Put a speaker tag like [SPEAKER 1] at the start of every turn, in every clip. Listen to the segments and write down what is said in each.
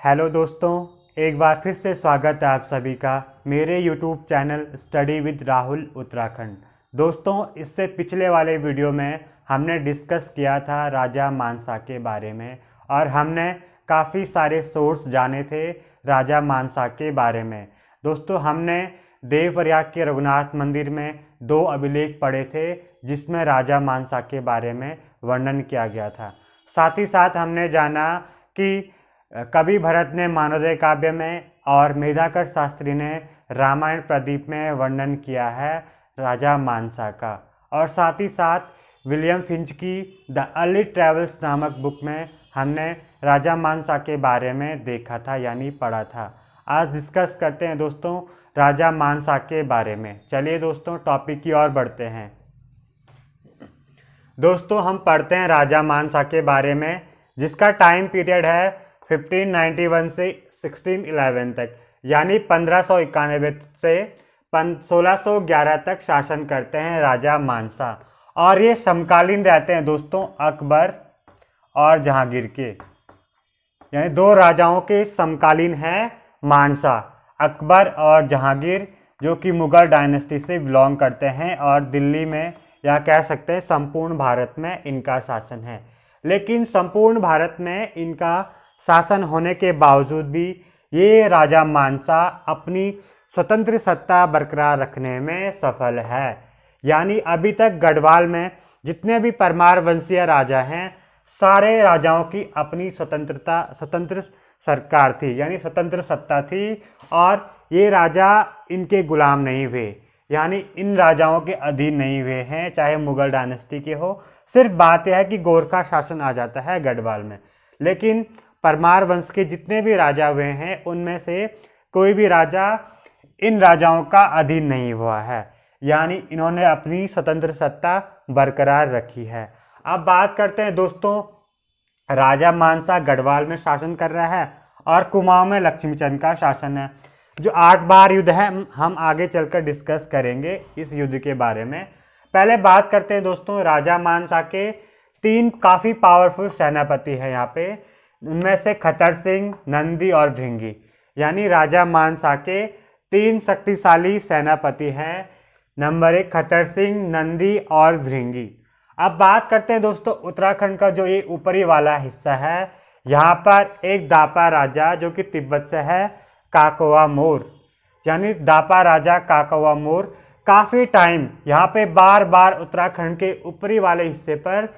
[SPEAKER 1] Hello दोस्तों, एक बार फिर से स्वागत है आप सभी का मेरे YouTube channel study with Rahul Uttarakhand. दोस्तों, इससे पिछले वाले वीडियो में हमने डिस्कस किया था राजा मानसा के बारे में और हमने काफ़ी सारे सोर्स जाने थे राजा मानसा के बारे में। दोस्तों, हमने देवप्रयाग के रघुनाथ मंदिर में 2 अभिलेख पढ़े थे जिसमें राजा मानसा के बारे में वर्णन किया गया था। साथ ही साथ हमने जाना कि कवि भरत ने मानवोदय काव्य में और मेधाकर शास्त्री ने रामायण प्रदीप में वर्णन किया है राजा मानसा का। और साथ ही साथ विलियम फिंच की द अर्ली ट्रेवल्स नामक बुक में हमने राजा मानसा के बारे में देखा था यानी पढ़ा था। आज डिस्कस करते हैं दोस्तों राजा मानसा के बारे में। चलिए दोस्तों, टॉपिक की ओर बढ़ते हैं। दोस्तों, हम पढ़ते हैं राजा मानसा के बारे में, जिसका टाइम पीरियड है 1591 से 1611 तक, यानी 1591 से 1611 तक शासन करते हैं राजा मानसा। और ये समकालीन रहते हैं दोस्तों अकबर और जहांगीर के, यानी 2 राजाओं के समकालीन हैं मानसा, अकबर और जहांगीर, जो कि मुगल डायनेस्टी से बिलोंग करते हैं और दिल्ली में या कह सकते हैं संपूर्ण भारत में इनका शासन है। लेकिन संपूर्ण भारत में इनका शासन होने के बावजूद भी ये राजा मानसा अपनी स्वतंत्र सत्ता बरकरार रखने में सफल है। यानी अभी तक गढ़वाल में जितने भी परमार वंशीय राजा हैं, सारे राजाओं की अपनी स्वतंत्र सरकार थी, यानी स्वतंत्र सत्ता थी और ये राजा इनके गुलाम नहीं हुए, यानी इन राजाओं के अधीन नहीं हुए हैं, चाहे मुगल डायनेस्टी के हो। सिर्फ बात यह है कि गोरखा शासन आ जाता है गढ़वाल में, लेकिन परमार वंश के जितने भी राजा हुए हैं उनमें से कोई भी राजा इन राजाओं का अधीन नहीं हुआ है, यानी इन्होंने अपनी स्वतंत्र सत्ता बरकरार रखी है। अब बात करते हैं दोस्तों, राजा मानसा गढ़वाल में शासन कर रहा है और कुमाऊं में लक्ष्मीचंद का शासन है। जो 8 बार युद्ध है हम आगे चलकर डिस्कस करेंगे इस युद्ध के बारे में। पहले बात करते हैं दोस्तों राजा मानसा के 3 काफ़ी पावरफुल सेनापति हैं यहाँ पे। उनमें से खतर सिंह, नंदी और भृंगी, यानी राजा मानसा के 3 शक्तिशाली सेनापति हैं। नंबर 1 खतर सिंह, नंदी और भृंगी। अब बात करते हैं दोस्तों उत्तराखंड का जो ये ऊपरी वाला हिस्सा है, यहाँ पर एक दापा राजा जो कि तिब्बत से है, काकोवा मोर, यानी दापा राजा काकोवा मोर काफ़ी टाइम यहाँ पे बार बार उत्तराखंड के ऊपरी वाले हिस्से पर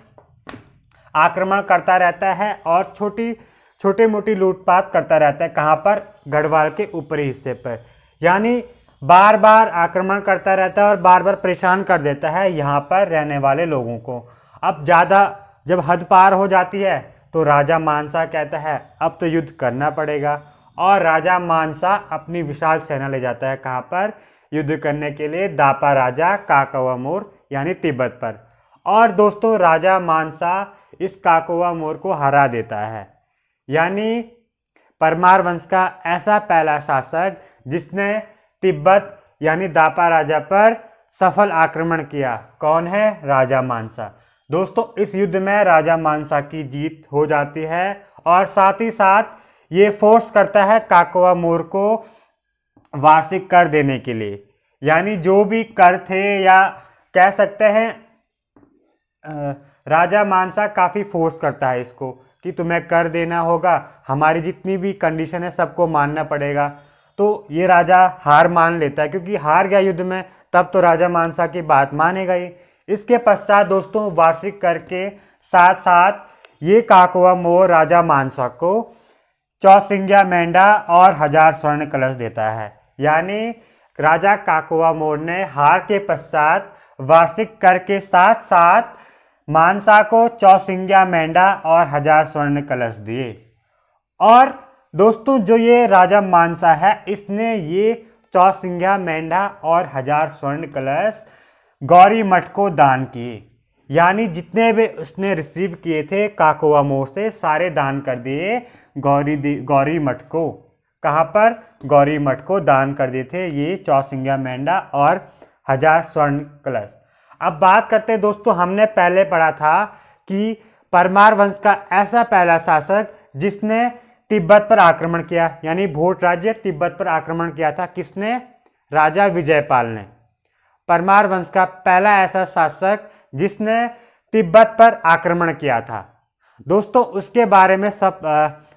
[SPEAKER 1] आक्रमण करता रहता है और छोटी मोटी लूटपाट करता रहता है। कहाँ पर? गढ़वाल के ऊपरी हिस्से पर, यानी बार बार आक्रमण करता रहता है और बार बार परेशान कर देता है यहाँ पर रहने वाले लोगों को। अब ज़्यादा जब हद पार हो जाती है तो राजा मानसा कहता है अब तो युद्ध करना पड़ेगा, और राजा मानसा अपनी विशाल सेना ले जाता है कहाँ पर? युद्ध करने के लिए दापा राजा काकोवा मोर यानी तिब्बत पर। और दोस्तों राजा मानसा इस काकोवा मोर को हरा देता है, यानी परमार वंश का ऐसा पहला शासक जिसने तिब्बत यानी दापा राजा पर सफल आक्रमण किया। कौन है? राजा मानसा। दोस्तों इस युद्ध में राजा मानसा की जीत हो जाती है और साथ ही साथ ये फोर्स करता है काकोवा मोर को वार्षिक कर देने के लिए, यानी जो भी कर थे या कह सकते हैं राजा मानसा काफ़ी फोर्स करता है इसको कि तुम्हें कर देना होगा, हमारी जितनी भी कंडीशन है सबको मानना पड़ेगा। तो ये राजा हार मान लेता है, क्योंकि हार गया युद्ध में, तब तो राजा मानसा की बात मानेगा ही। इसके पश्चात दोस्तों वार्षिक कर के साथ साथ ये काकोवा मोर राजा मानसा को चौसिंग्या मेंढा और 1000 स्वर्ण कलश देता है, यानी राजा काकोवा मोर ने हार के पश्चात वार्षिक कर के साथ साथ मानसा को चौसिंग्या मेंढा और 1000 स्वर्ण कलश दिए। और दोस्तों जो ये राजा मानसा है इसने ये चौसिंग्या मेंढा और 1000 स्वर्ण कलश गौरी मठ को दान किए, यानी जितने भी उसने रिसीव किए थे काकोवा मोर से सारे दान कर दिए गौरी मठ को। कहाँ पर? गौरी मठ को दान कर दिए थे ये चौसिंग्या मेंढा और 1000 स्वर्ण कलश। अब बात करते हैं दोस्तों, हमने पहले पढ़ा था कि परमार वंश का ऐसा पहला शासक जिसने तिब्बत पर आक्रमण किया, यानी भोट राज्य तिब्बत पर आक्रमण किया था। किसने? राजा विजयपाल ने। परमार वंश का पहला ऐसा शासक जिसने तिब्बत पर आक्रमण किया था। दोस्तों उसके बारे में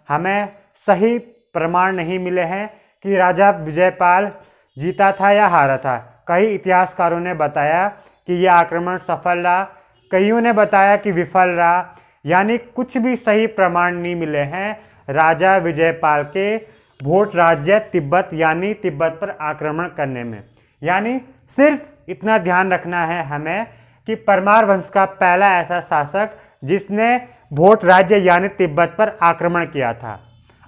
[SPEAKER 1] हमें सही प्रमाण नहीं मिले हैं कि राजा विजयपाल जीता था या हारा था। कई इतिहासकारों ने बताया कि यह आक्रमण सफल रहा, कईयों ने बताया कि विफल रहा, यानी कुछ भी सही प्रमाण नहीं मिले हैं राजा विजयपाल के भोट राज्य तिब्बत यानी तिब्बत पर आक्रमण करने में। यानी सिर्फ इतना ध्यान रखना है हमें कि परमार वंश का पहला ऐसा शासक जिसने भोट राज्य यानी तिब्बत पर आक्रमण किया था।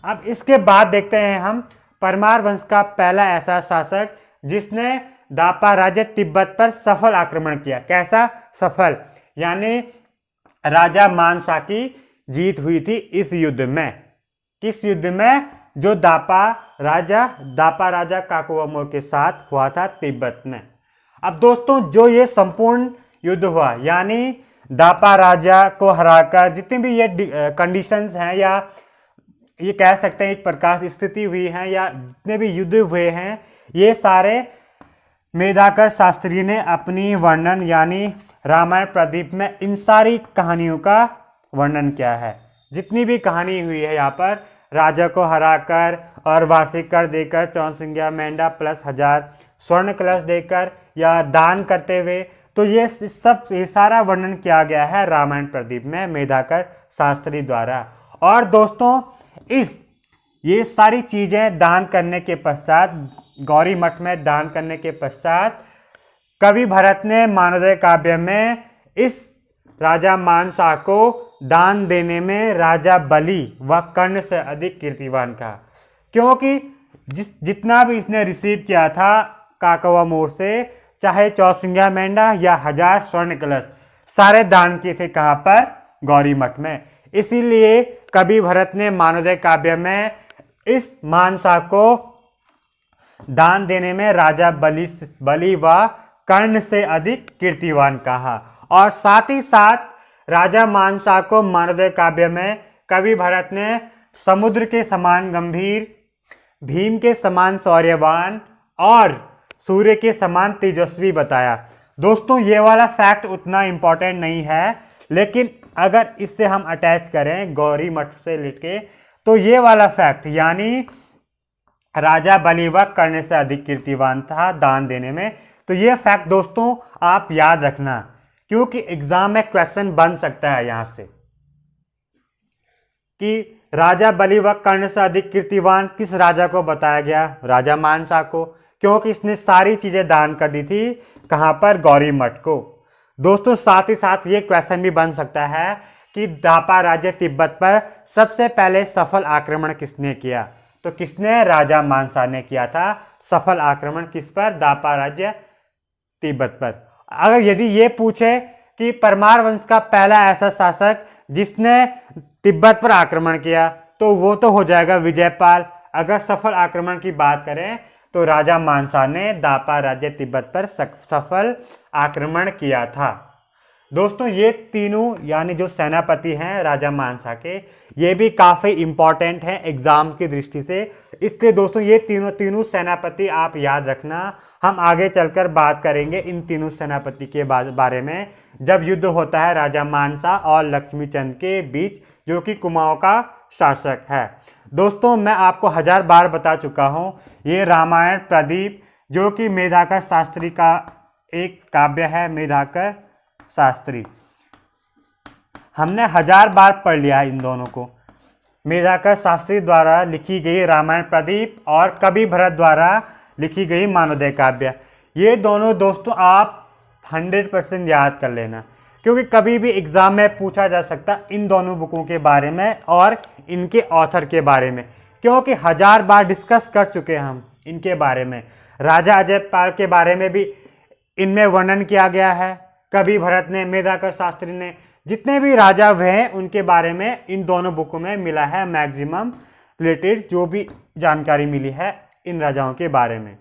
[SPEAKER 1] अब इसके बाद देखते हैं हम परमार वंश का पहला ऐसा शासक जिसने दापा राज्य तिब्बत पर सफल आक्रमण किया। कैसा सफल? यानी राजा मानसा की जीत हुई थी इस युद्ध में। किस युद्ध में? जो दापा राजा काकुआमो के साथ हुआ था तिब्बत में। अब दोस्तों जो ये संपूर्ण युद्ध हुआ, यानी दापा राजा को हराकर जितने भी ये कंडीशंस हैं या ये कह सकते हैं एक प्रकार से स्थिति हुई है या जितने भी युद्ध हुए हैं, ये सारे मेधाकर शास्त्री ने अपनी वर्णन यानी रामायण प्रदीप में इन सारी कहानियों का वर्णन किया है। जितनी भी कहानी हुई है यहाँ पर राजा को हराकर और वार्षिक कर देकर 54 मेंढा प्लस 1000 स्वर्ण कलश देकर या दान करते हुए, तो ये सारा वर्णन किया गया है रामायण प्रदीप में मेधाकर शास्त्री द्वारा। और दोस्तों ये सारी चीजें दान करने के पश्चात, गौरी मठ में दान करने के पश्चात, कवि भरत ने मानवोदय काव्य में इस राजा मानसा को दान देने में राजा बलि व कर्ण से अधिक कीर्तिवान कहा, क्योंकि जितना भी इसने रिसीव किया था काकवा मोर से, चाहे 54 मेंढा या 1000 स्वर्ण कलश, सारे दान किए थे कहाँ पर? गौरी मठ में। इसीलिए कवि भरत ने मानवोदय काव्य में इस मानसा को दान देने में राजा बलि व कर्ण से अधिक कीर्तिवान कहा। और साथ ही साथ राजा मानसा को मानवोदय काव्य में कवि भरत ने समुद्र के समान गंभीर, भीम के समान शौर्यवान और सूर्य के समान तेजस्वी बताया। दोस्तों ये वाला फैक्ट उतना इंपॉर्टेंट नहीं है, लेकिन अगर इससे हम अटैच करें गौरी मठ से लेके, तो ये वाला फैक्ट यानी राजा बलि व कर्ण से अधिक कीर्तिवान था दान देने में, तो ये फैक्ट दोस्तों आप याद रखना, क्योंकि एग्जाम में क्वेश्चन बन सकता है यहां से कि राजा बलि व कर्ण से अधिक कीर्तिवान किस राजा को बताया गया? राजा मानसा को, क्योंकि इसने सारी चीजें दान कर दी थी कहां पर? गौरी मठ को। दोस्तों साथ ही साथ ये क्वेश्चन भी बन सकता है कि दापा राज्य तिब्बत पर सबसे पहले सफल आक्रमण किसने किया? तो किसने? राजा मानसा ने किया था सफल आक्रमण। किस पर? दापा राज्य तिब्बत पर। अगर यदि ये पूछे कि परमार वंश का पहला ऐसा शासक जिसने तिब्बत पर आक्रमण किया, तो वो तो हो जाएगा विजयपाल। अगर सफल आक्रमण की बात करें तो राजा मानसा ने दापा राज्य तिब्बत पर सफल आक्रमण किया था। दोस्तों ये तीनों यानी जो सेनापति हैं राजा मानसा के, ये भी काफ़ी इंपॉर्टेंट हैं एग्जाम की दृष्टि से। इसलिए दोस्तों ये तीनों सेनापति आप याद रखना। हम आगे चलकर बात करेंगे इन तीनों सेनापति के बारे में जब युद्ध होता है राजा मानसा और लक्ष्मीचंद के बीच, जो कि कुमाऊं का शासक है। दोस्तों मैं आपको 1000 बार बता चुका हूँ, ये रामायण प्रदीप जो कि मेधाकर शास्त्री का एक काव्य है, मेधाकर शास्त्री, हमने 1000 बार पढ़ लिया है इन दोनों को। मेधाकर शास्त्री द्वारा लिखी गई रामायण प्रदीप और कवि भरत द्वारा लिखी गई मानवोदय काव्य, ये दोनों दोस्तों आप 100% याद कर लेना, क्योंकि कभी भी एग्जाम में पूछा जा सकता इन दोनों बुकों के बारे में और इनके ऑथर के बारे में, क्योंकि 1000 बार डिस्कस कर चुके हैं हम इनके बारे में। राजा अजयपाल के बारे में भी इनमें वर्णन किया गया है, कवि भरत ने, मेधाकर शास्त्री ने, जितने भी राजा हुए हैं उनके बारे में इन दोनों बुकों में मिला है मैक्सिमम रिलेटेड जो भी जानकारी मिली है इन राजाओं के बारे में।